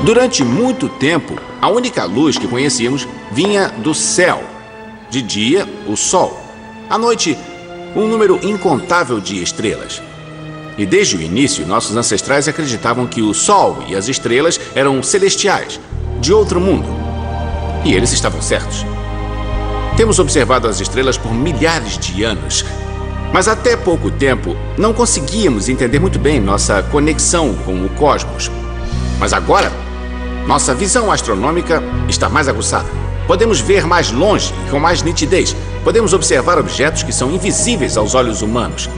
Durante muito tempo, a única luz que conhecíamos vinha do céu. De dia, o sol. À noite, um número incontável de estrelas. E desde o início, nossos ancestrais acreditavam que o sol e as estrelas eram celestiais, de outro mundo. E eles estavam certos. Temos observado as estrelas por milhares de anos, mas até pouco tempo não conseguíamos entender muito bem nossa conexão com o cosmos. Mas agora, nossa visão astronômica está mais aguçada. Podemos ver mais longe e com mais nitidez. Podemos observar objetos que são invisíveis aos olhos humanos.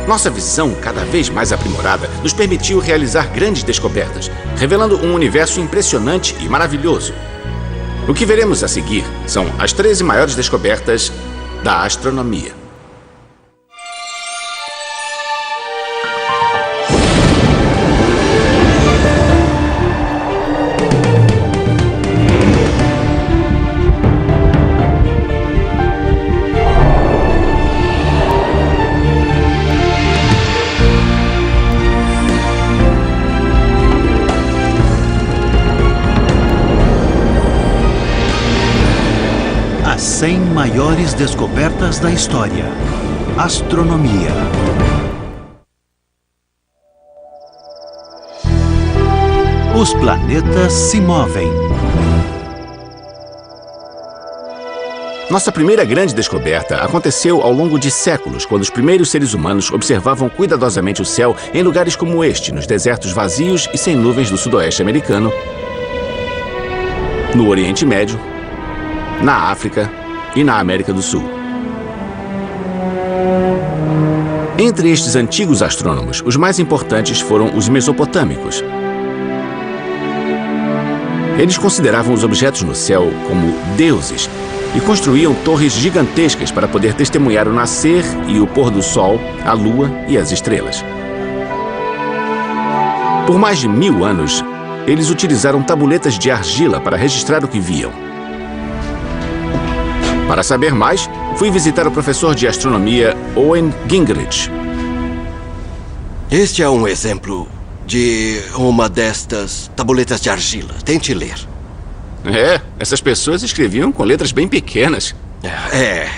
Nossa visão, cada vez mais aprimorada, nos permitiu realizar grandes descobertas, revelando um universo impressionante e maravilhoso. O que veremos a seguir são as 13 maiores descobertas da astronomia. As 100 maiores descobertas da história. Astronomia. Os planetas se movem. Nossa primeira grande descoberta aconteceu ao longo de séculos, quando os primeiros seres humanos observavam cuidadosamente o céu em lugares como este, nos desertos vazios e sem nuvens do sudoeste americano, no Oriente Médio, na África e na América do Sul. Entre estes antigos astrônomos, os mais importantes foram os mesopotâmicos. Eles consideravam os objetos no céu como deuses e construíam torres gigantescas para poder testemunhar o nascer e o pôr do sol, a lua e as estrelas. Por mais de 1000 anos, eles utilizaram tabuletas de argila para registrar o que viam. Para saber mais, fui visitar o professor de astronomia Owen Gingerich. Este é um exemplo de uma destas tabuletas de argila. Tente ler. Essas pessoas escreviam com letras bem pequenas.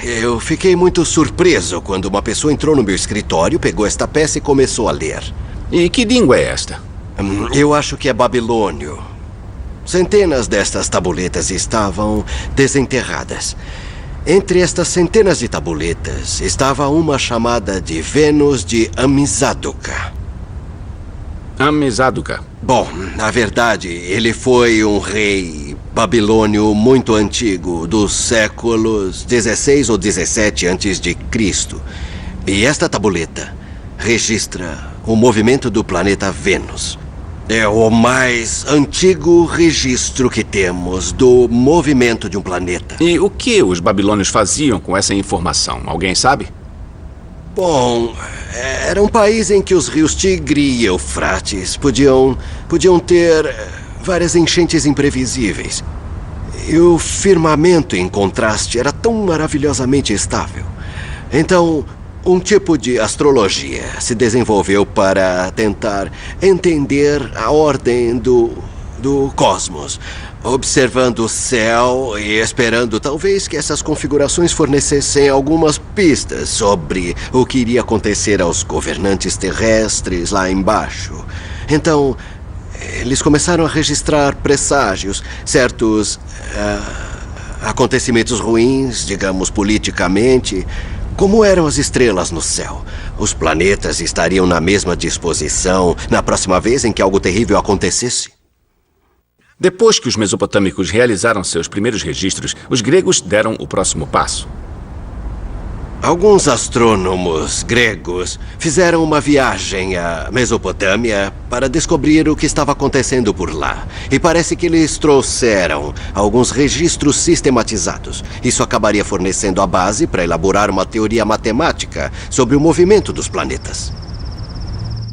Eu fiquei muito surpreso quando uma pessoa entrou no meu escritório, pegou esta peça e começou a ler. E que língua é esta? Eu acho que é babilônio. Centenas destas tabuletas estavam desenterradas. Entre estas centenas de tabuletas estava uma chamada de Vênus de Amizāduqa. Amizāduqa. Bom, na verdade, ele foi um rei babilônio muito antigo, dos séculos 16 ou 17 a.C. E esta tabuleta registra o movimento do planeta Vênus. É o mais antigo registro que temos do movimento de um planeta. E o que os babilônios faziam com essa informação? Alguém sabe? Bom, era um país em que os rios Tigre e Eufrates podiam ter várias enchentes imprevisíveis. E o firmamento, em contraste, era tão maravilhosamente estável. Então, um tipo de astrologia se desenvolveu para tentar entender a ordem do cosmos, observando o céu e esperando talvez que essas configurações fornecessem algumas pistas sobre o que iria acontecer aos governantes terrestres lá embaixo. Então, eles começaram a registrar presságios, certos acontecimentos ruins, digamos politicamente. Como eram as estrelas no céu? Os planetas estariam na mesma disposição na próxima vez em que algo terrível acontecesse? Depois que os mesopotâmicos realizaram seus primeiros registros, os gregos deram o próximo passo. Alguns astrônomos gregos fizeram uma viagem à Mesopotâmia para descobrir o que estava acontecendo por lá. E parece que eles trouxeram alguns registros sistematizados. Isso acabaria fornecendo a base para elaborar uma teoria matemática sobre o movimento dos planetas.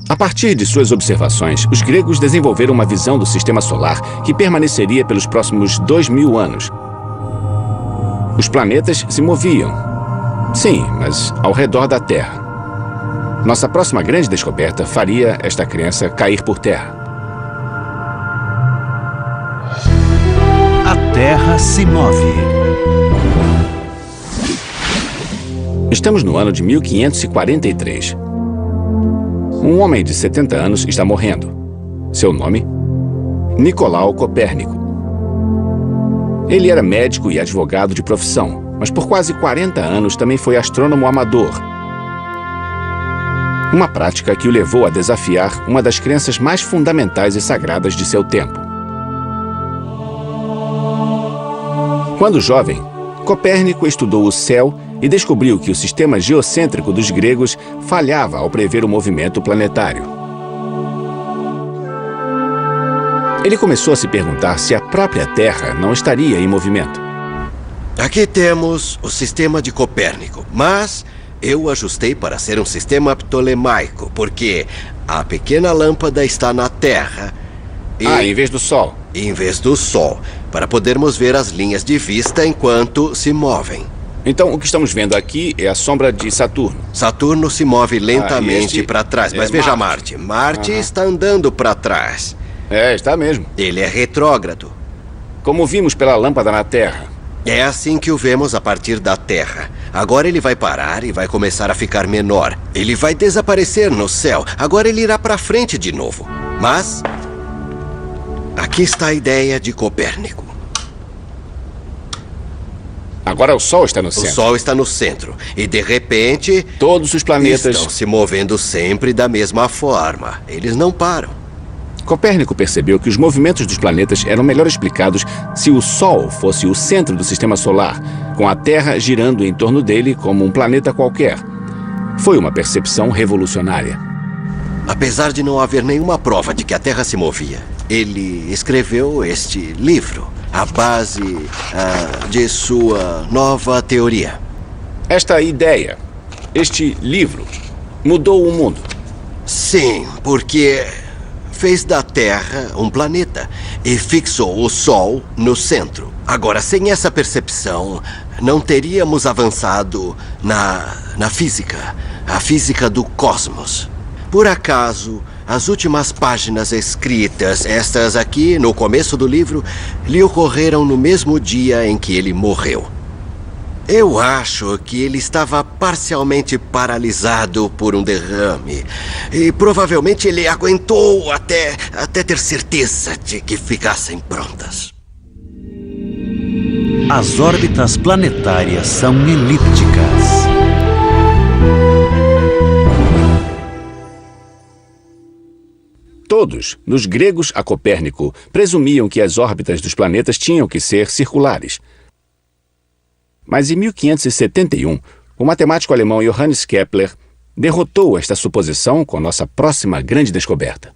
A partir de suas observações, os gregos desenvolveram uma visão do sistema solar que permaneceria pelos próximos 2000 anos. Os planetas se moviam. Sim, mas ao redor da Terra. Nossa próxima grande descoberta faria esta crença cair por terra. se move. Estamos no ano de 1543. Um homem de 70 anos está morrendo. Seu nome? Nicolau Copérnico. Ele era médico e advogado de profissão, mas por quase 40 anos também foi astrônomo amador. Uma prática que o levou a desafiar uma das crenças mais fundamentais e sagradas de seu tempo. Quando jovem, Copérnico estudou o céu e descobriu que o sistema geocêntrico dos gregos falhava ao prever o movimento planetário. Ele começou a se perguntar se a própria Terra não estaria em movimento. Aqui temos o sistema de Copérnico, mas eu ajustei para ser um sistema ptolemaico, porque a pequena lâmpada está na Terra em vez do Sol. Em vez do Sol, para podermos ver as linhas de vista enquanto se movem. Então, o que estamos vendo aqui é a sombra de Saturno. Saturno se move lentamente para trás, mas veja Marte. Marte está andando para trás. Está mesmo. Ele é retrógrado. Como vimos pela lâmpada na Terra. É assim que o vemos a partir da Terra. Agora ele vai parar e vai começar a ficar menor. Ele vai desaparecer no céu. Agora ele irá para frente de novo. Mas aqui está a ideia de Copérnico. Agora o Sol está no centro. O Sol está no centro. E de repente, todos os planetas estão se movendo sempre da mesma forma. Eles não param. Copérnico percebeu que os movimentos dos planetas eram melhor explicados se o Sol fosse o centro do sistema solar, com a Terra girando em torno dele como um planeta qualquer. Foi uma percepção revolucionária. Apesar de não haver nenhuma prova de que a Terra se movia, ele escreveu este livro, a base de sua nova teoria. Esta ideia, este livro, mudou o mundo. Sim, porque fez da Terra um planeta e fixou o Sol no centro. Agora, sem essa percepção, não teríamos avançado na física, a física do cosmos. Por acaso, as últimas páginas escritas, estas aqui, no começo do livro, lhe ocorreram no mesmo dia em que ele morreu. Eu acho que ele estava parcialmente paralisado por um derrame. E provavelmente ele aguentou até ter certeza de que ficassem prontas. As órbitas planetárias são elípticas. Todos, dos gregos a Copérnico, presumiam que as órbitas dos planetas tinham que ser circulares. Mas em 1571, o matemático alemão Johannes Kepler derrotou esta suposição com nossa próxima grande descoberta.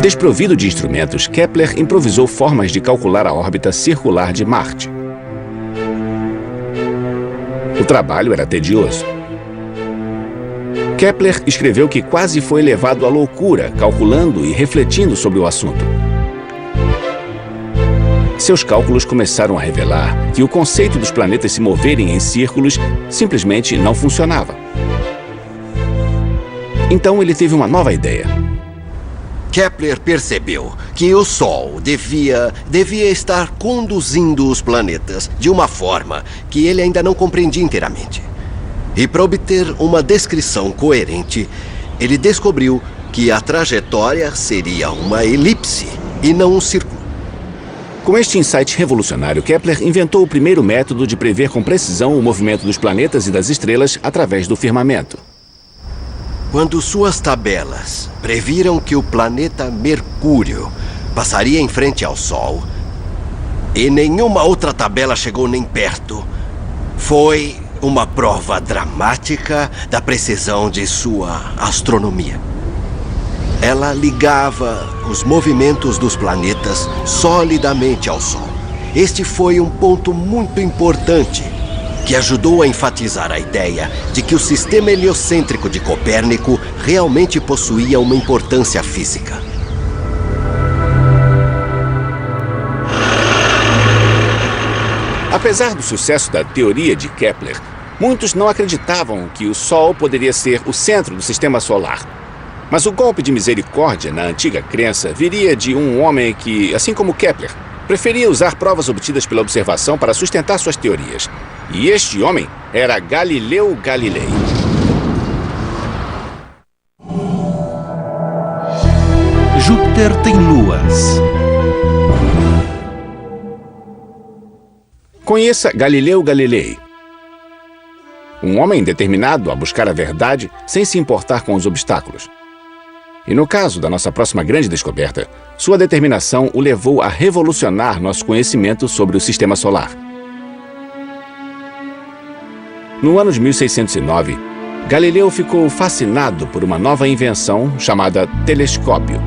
Desprovido de instrumentos, Kepler improvisou formas de calcular a órbita circular de Marte. O trabalho era tedioso. Kepler escreveu que quase foi levado à loucura, calculando e refletindo sobre o assunto. Seus cálculos começaram a revelar que o conceito dos planetas se moverem em círculos simplesmente não funcionava. Então ele teve uma nova ideia. Kepler percebeu que o Sol devia estar conduzindo os planetas de uma forma que ele ainda não compreendia inteiramente. E para obter uma descrição coerente, ele descobriu que a trajetória seria uma elipse e não um círculo. Com este insight revolucionário, Kepler inventou o primeiro método de prever com precisão o movimento dos planetas e das estrelas através do firmamento. Quando suas tabelas previram que o planeta Mercúrio passaria em frente ao Sol, e nenhuma outra tabela chegou nem perto, foi uma prova dramática da precisão de sua astronomia. Ela ligava os movimentos dos planetas solidamente ao Sol. Este foi um ponto muito importante que ajudou a enfatizar a ideia de que o sistema heliocêntrico de Copérnico realmente possuía uma importância física. Apesar do sucesso da teoria de Kepler, muitos não acreditavam que o Sol poderia ser o centro do sistema solar. Mas o golpe de misericórdia na antiga crença viria de um homem que, assim como Kepler, preferia usar provas obtidas pela observação para sustentar suas teorias. E este homem era Galileu Galilei. Júpiter tem luas. Conheça Galileu Galilei. Um homem determinado a buscar a verdade sem se importar com os obstáculos. E no caso da nossa próxima grande descoberta, sua determinação o levou a revolucionar nosso conhecimento sobre o Sistema Solar. No ano de 1609, Galileu ficou fascinado por uma nova invenção chamada telescópio.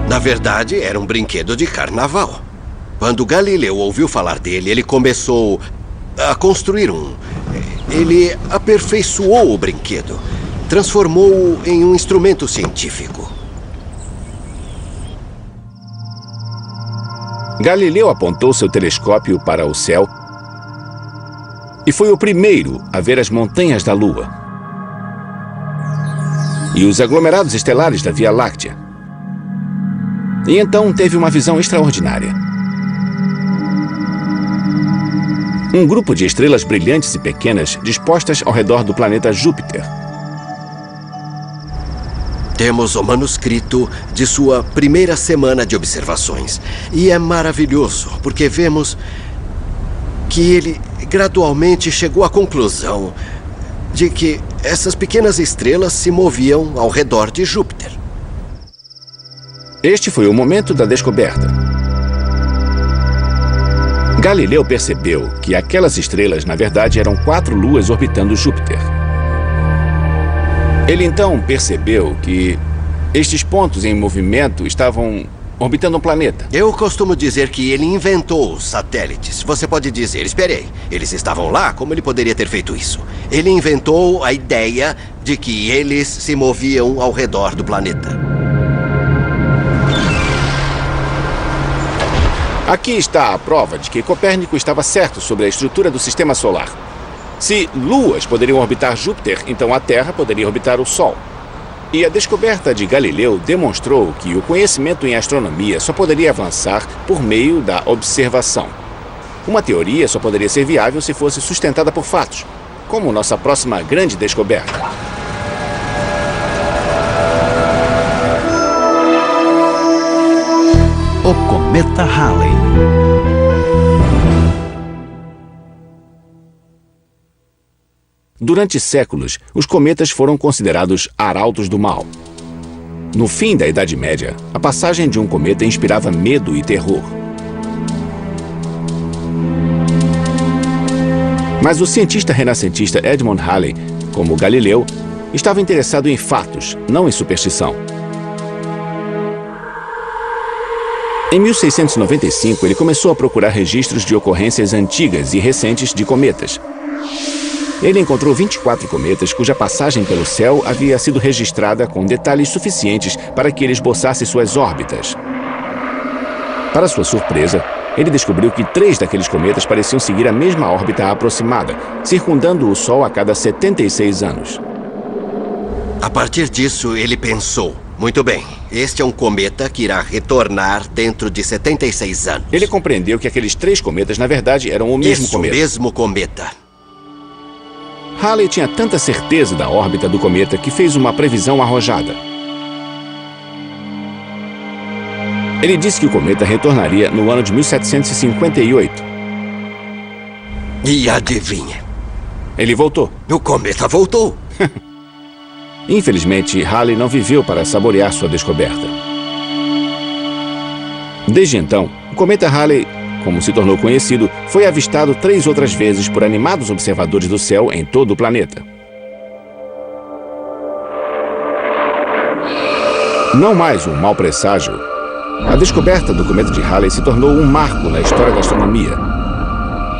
Na verdade, era um brinquedo de carnaval. Quando Galileu ouviu falar dele, ele começou a construir um. Ele aperfeiçoou o brinquedo, transformou-o em um instrumento científico. Galileu apontou seu telescópio para o céu e foi o primeiro a ver as montanhas da Lua e os aglomerados estelares da Via Láctea. E então teve uma visão extraordinária. Um grupo de estrelas brilhantes e pequenas dispostas ao redor do planeta Júpiter. Temos o manuscrito de sua primeira semana de observações. E é maravilhoso, porque vemos que ele gradualmente chegou à conclusão de que essas pequenas estrelas se moviam ao redor de Júpiter. Este foi o momento da descoberta. Galileu percebeu que aquelas estrelas, na verdade, eram 4 luas orbitando Júpiter. Ele então percebeu que estes pontos em movimento estavam orbitando um planeta. Eu costumo dizer que ele inventou os satélites. Você pode dizer, esperei, eles estavam lá? Como ele poderia ter feito isso? Ele inventou a ideia de que eles se moviam ao redor do planeta. Aqui está a prova de que Copérnico estava certo sobre a estrutura do Sistema Solar. Se luas poderiam orbitar Júpiter, então a Terra poderia orbitar o Sol. E a descoberta de Galileu demonstrou que o conhecimento em astronomia só poderia avançar por meio da observação. Uma teoria só poderia ser viável se fosse sustentada por fatos, como nossa próxima grande descoberta. O cometa Halley. Durante séculos, os cometas foram considerados arautos do mal. No fim da Idade Média, a passagem de um cometa inspirava medo e terror. Mas o cientista renascentista Edmund Halley, como Galileu, estava interessado em fatos, não em superstição. Em 1695, ele começou a procurar registros de ocorrências antigas e recentes de cometas. Ele encontrou 24 cometas cuja passagem pelo céu havia sido registrada com detalhes suficientes para que ele esboçasse suas órbitas. Para sua surpresa, ele descobriu que 3 daqueles cometas pareciam seguir a mesma órbita aproximada, circundando o Sol a cada 76 anos. A partir disso, ele pensou, muito bem, este é um cometa que irá retornar dentro de 76 anos. Ele compreendeu que aqueles 3 cometas, na verdade, eram o mesmo cometa. O mesmo cometa. Halley tinha tanta certeza da órbita do cometa que fez uma previsão arrojada. Ele disse que o cometa retornaria no ano de 1758. E adivinha? Ele voltou. O cometa voltou. Infelizmente, Halley não viveu para saborear sua descoberta. Desde então, o cometa Halley, como se tornou conhecido, foi avistado 3 outras vezes por animados observadores do céu em todo o planeta. Não mais um mau presságio, a descoberta do cometa de Halley se tornou um marco na história da astronomia,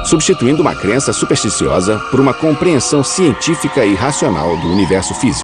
substituindo uma crença supersticiosa por uma compreensão científica e racional do universo físico.